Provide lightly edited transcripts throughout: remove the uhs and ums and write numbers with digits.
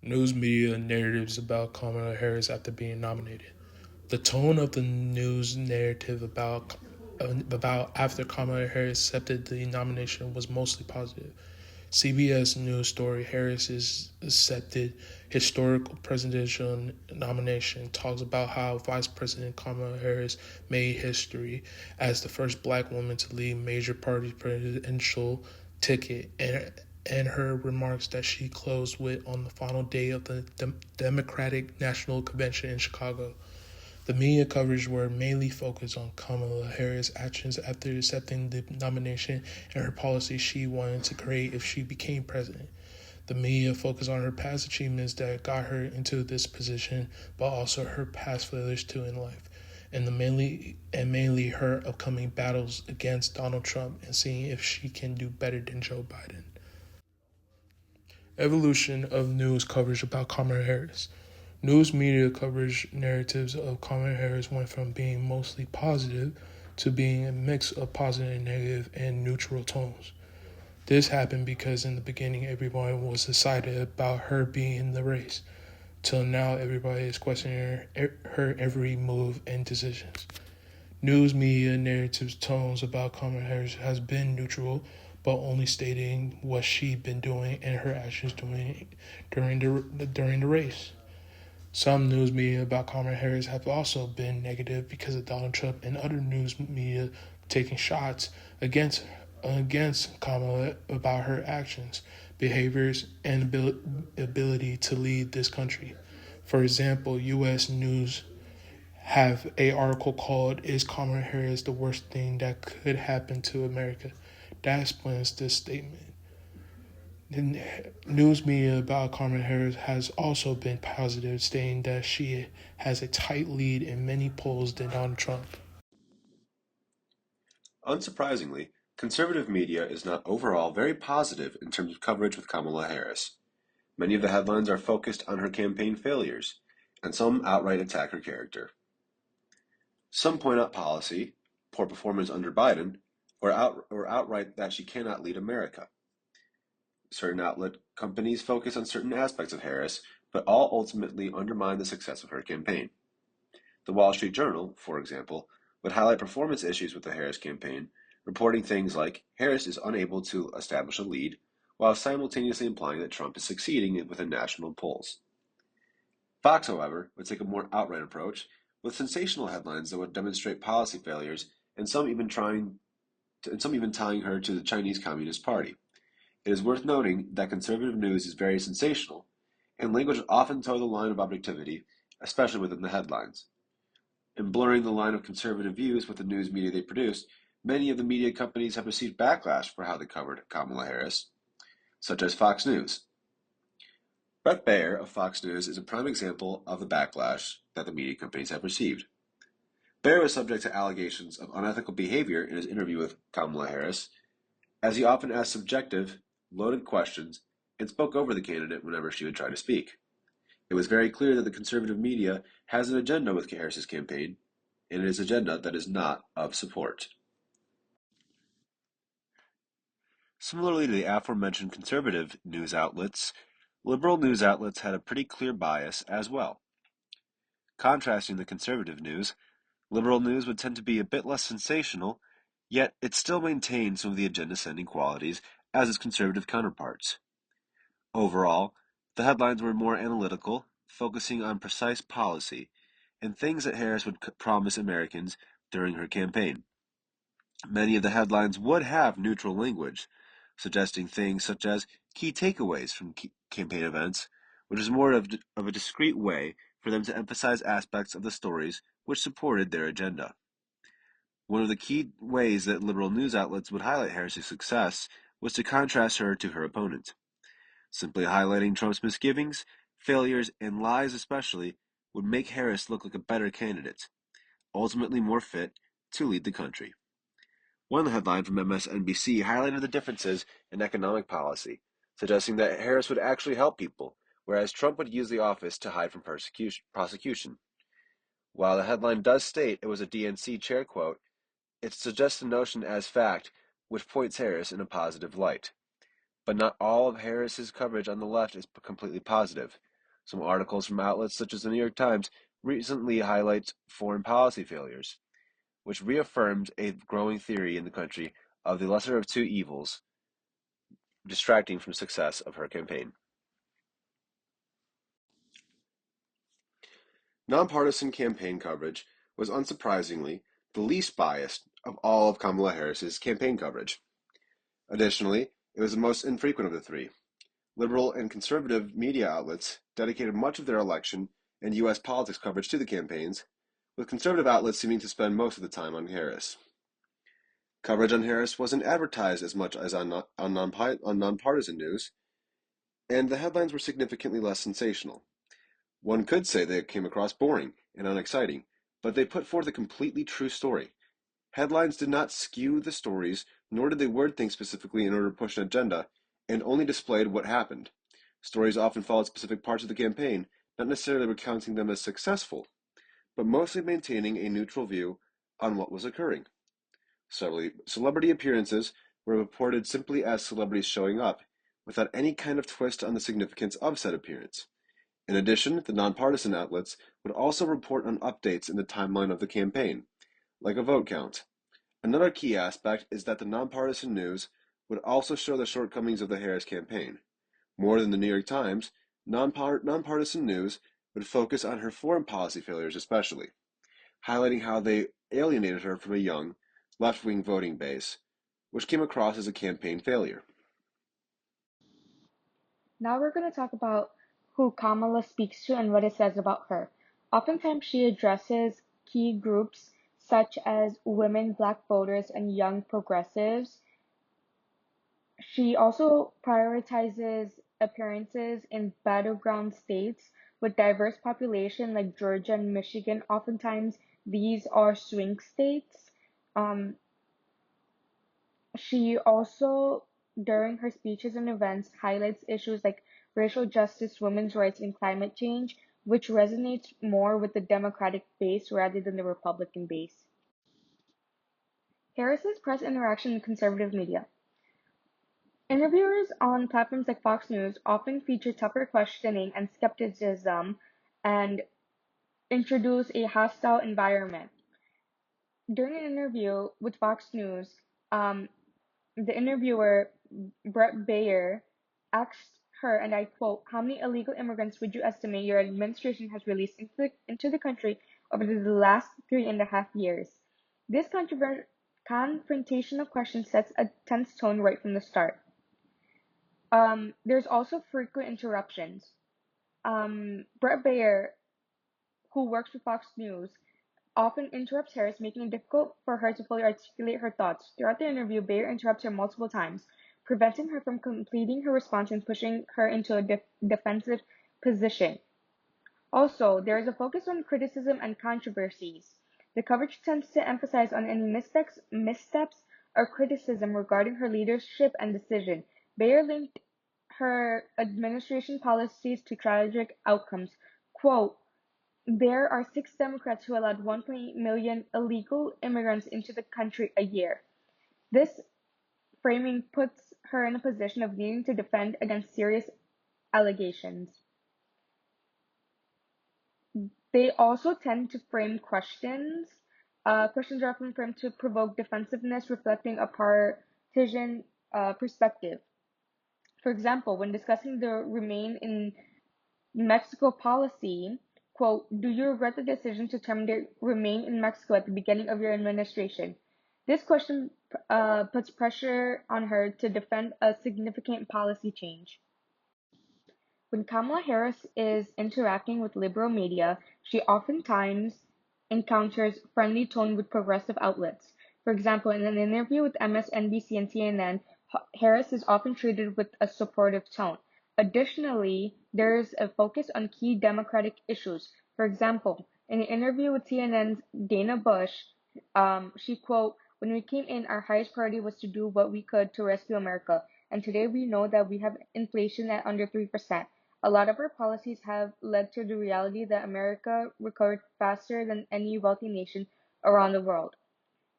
News media narratives about Kamala Harris after being nominated. The tone of the news narrative about after Kamala Harris accepted the nomination was mostly positive. CBS News story Harris's accepted historical presidential nomination talks about how Vice President Kamala Harris made history as the first black woman to lead major party presidential ticket and her remarks that she closed with on the final day of the Democratic National Convention in Chicago. The media coverage were mainly focused on Kamala Harris' actions after accepting the nomination and her policies she wanted to create if she became president. The media focused on her past achievements that got her into this position, but also her past failures too in life, and mainly her upcoming battles against Donald Trump and seeing if she can do better than Joe Biden. Evolution of news coverage about Kamala Harris. News media coverage narratives of Kamala Harris went from being mostly positive to being a mix of positive, negative, and neutral tones. This happened because in the beginning everyone was excited about her being in the race, till now everybody is questioning her every move and decisions. News media narratives tones about Kamala Harris has been neutral, but only stating what she'd been doing and her actions doing during the race. Some news media about Kamala Harris have also been negative because of Donald Trump and other news media taking shots against Kamala about her actions, behaviors, and ability to lead this country. For example, U.S. News have a article called "Is Kamala Harris the worst thing that could happen to America?" That explains this statement. The news media about Kamala Harris has also been positive, stating that she has a tight lead in many polls than Donald Trump. Unsurprisingly, conservative media is not overall very positive in terms of coverage with Kamala Harris. Many of the headlines are focused on her campaign failures, and some outright attack her character. Some point out policy, poor performance under Biden, or outright that she cannot lead America. Certain outlet companies focus on certain aspects of Harris, but all ultimately undermine the success of her campaign. The Wall Street Journal, for example, would highlight performance issues with the Harris campaign, reporting things like Harris is unable to establish a lead, while simultaneously implying that Trump is succeeding within national polls. Fox, however, would take a more outright approach, with sensational headlines that would demonstrate policy failures, and some even tying her to the Chinese Communist Party. It is worth noting that conservative news is very sensational, and language often toe the line of objectivity, especially within the headlines. In blurring the line of conservative views with the news media they produce, many of the media companies have received backlash for how they covered Kamala Harris, such as Fox News. Bret Baier of Fox News is a prime example of the backlash that the media companies have received. Baier was subject to allegations of unethical behavior in his interview with Kamala Harris, as he often asked subjective, loaded questions and spoke over the candidate whenever she would try to speak. It was very clear that the conservative media has an agenda with Harris's campaign, and it is an agenda that is not of support. Similarly to the aforementioned conservative news outlets, liberal news outlets had a pretty clear bias as well. Contrasting the conservative news, liberal news would tend to be a bit less sensational, yet it still maintained some of the agenda-setting qualities as its conservative counterparts. Overall, the headlines were more analytical, focusing on precise policy and things that Harris would promise Americans during her campaign. Many of the headlines would have neutral language, suggesting things such as key takeaways from campaign events, which is more of a discreet way for them to emphasize aspects of the stories which supported their agenda. One of the key ways that liberal news outlets would highlight Harris's success was to contrast her to her opponent. Simply highlighting Trump's misgivings, failures, and lies especially would make Harris look like a better candidate, ultimately more fit to lead the country. One headline from MSNBC highlighted the differences in economic policy, suggesting that Harris would actually help people, whereas Trump would use the office to hide from prosecution. While the headline does state it was a DNC chair quote, it suggests the notion as fact, which points Harris in a positive light. But not all of Harris's coverage on the left is completely positive. Some articles from outlets such as the New York Times recently highlight foreign policy failures, which reaffirmed a growing theory in the country of the lesser of two evils, distracting from success of her campaign. Nonpartisan campaign coverage was unsurprisingly the least biased of all of Kamala Harris's campaign coverage. Additionally, it was the most infrequent of the three. Liberal and conservative media outlets dedicated much of their election and U.S. politics coverage to the campaigns, with conservative outlets seeming to spend most of the time on Harris. Coverage on Harris wasn't advertised as much as on nonpartisan news, and the headlines were significantly less sensational. One could say they came across boring and unexciting, but they put forth a completely true story. Headlines did not skew the stories, nor did they word things specifically in order to push an agenda, and only displayed what happened. Stories often followed specific parts of the campaign, not necessarily recounting them as successful, but mostly maintaining a neutral view on what was occurring. Celebrity appearances were reported simply as celebrities showing up, without any kind of twist on the significance of said appearance. In addition, the nonpartisan outlets would also report on updates in the timeline of the campaign, like a vote count. Another key aspect is that the nonpartisan news would also show the shortcomings of the Harris campaign. More than the New York Times, nonpartisan news would focus on her foreign policy failures especially, highlighting how they alienated her from a young, left-wing voting base, which came across as a campaign failure. Now we're going to talk about who Kamala speaks to and what it says about her. Oftentimes she addresses key groups such as women, black voters, and young progressives. She also prioritizes appearances in battleground states with diverse population like Georgia and Michigan. Oftentimes these are swing states. She also, during her speeches and events, highlights issues like racial justice, women's rights, and climate change, which resonates more with the Democratic base rather than the Republican base. Harris's press interaction in conservative media. Interviewers on platforms like Fox News often feature tougher questioning and skepticism and introduce a hostile environment. During an interview with Fox News, the interviewer, Brett Baier, asked her, and I quote, "How many illegal immigrants would you estimate your administration has released into the country over the last 3.5 years?" This confrontational question sets a tense tone right from the start. There's also frequent interruptions. Brett Baier, who works for Fox News, often interrupts Harris, making it difficult for her to fully articulate her thoughts. Throughout the interview, Baier interrupts her multiple times, preventing her from completing her response and pushing her into a defensive position. Also, there is a focus on criticism and controversies. The coverage tends to emphasize on any missteps, or criticism regarding her leadership and decision. Baier linked her administration policies to tragic outcomes. Quote, "There are 6 Democrats who allowed 1.8 million illegal immigrants into the country a year." This framing puts her in a position of needing to defend against serious allegations. They also tend to frame questions. Questions are often framed to provoke defensiveness, reflecting a partisan perspective. For example, when discussing the Remain in Mexico policy, quote, "Do you regret the decision to terminate Remain in Mexico at the beginning of your administration?" This question puts pressure on her to defend a significant policy change. When Kamala Harris is interacting with liberal media, she oftentimes encounters friendly tone with progressive outlets. For example, in an interview with MSNBC and CNN, Harris is often treated with a supportive tone. Additionally, there is a focus on key Democratic issues. For example, in an interview with CNN's Dana Bush, she quote, "When we came in, our highest priority was to do what we could to rescue America. And today we know that we have inflation at under 3%. A lot of our policies have led to the reality that America recovered faster than any wealthy nation around the world."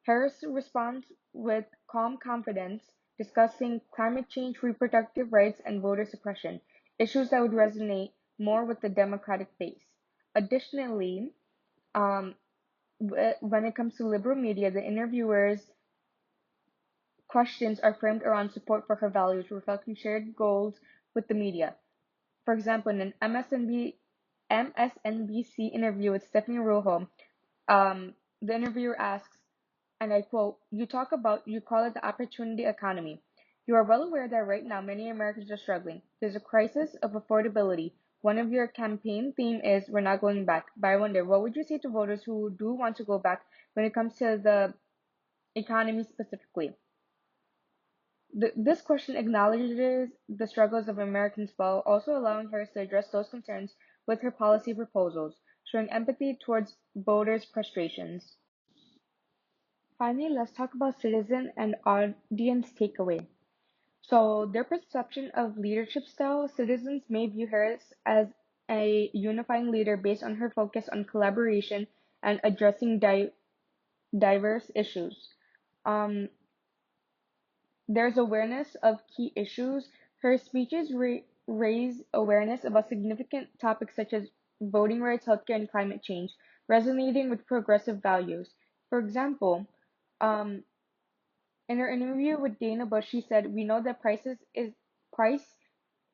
Harris responds with calm confidence, discussing climate change, reproductive rights, and voter suppression, issues that would resonate more with the Democratic base. Additionally, when it comes to liberal media, the interviewers' questions are framed around support for her values, reflecting shared goals with the media. For example, in an MSNBC interview with Stephanie Rojo, the interviewer asks, and I quote, you call it the opportunity economy. You are well aware that right now many Americans are struggling. There's a crisis of affordability. One of your campaign theme is we're not going back. But I wonder, what would you say to voters who do want to go back when it comes to the economy specifically? This question acknowledges the struggles of Americans while also allowing her to address those concerns with her policy proposals, showing empathy towards voters' frustrations. Finally, let's talk about citizen and audience takeaway. So, their perception of leadership style, citizens may view her as a unifying leader based on her focus on collaboration and addressing diverse issues. Um, there's awareness of key issues. Her speeches raise awareness about significant topics such as voting rights, healthcare, and climate change, resonating with progressive values. For example, um, in her interview with Dana Bush, she said, "We know that price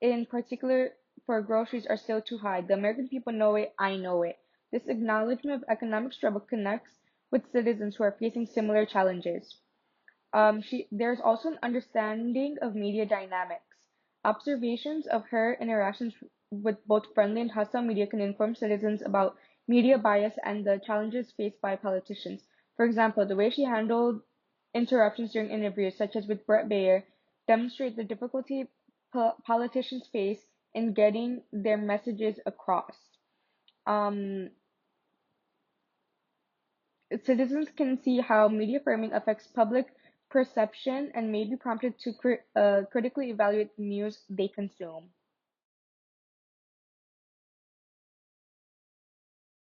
in particular for groceries are still too high. The American people know it. I know it." This acknowledgement of economic struggle connects with citizens who are facing similar challenges. There's also an understanding of media dynamics. Observations of her interactions with both friendly and hostile media can inform citizens about media bias and the challenges faced by politicians. For example, the way she handled interruptions during interviews, such as with Brett Baer, demonstrate the difficulty politicians face in getting their messages across. Um, Citizens can see how media framing affects public perception and may be prompted to critically evaluate the news they consume.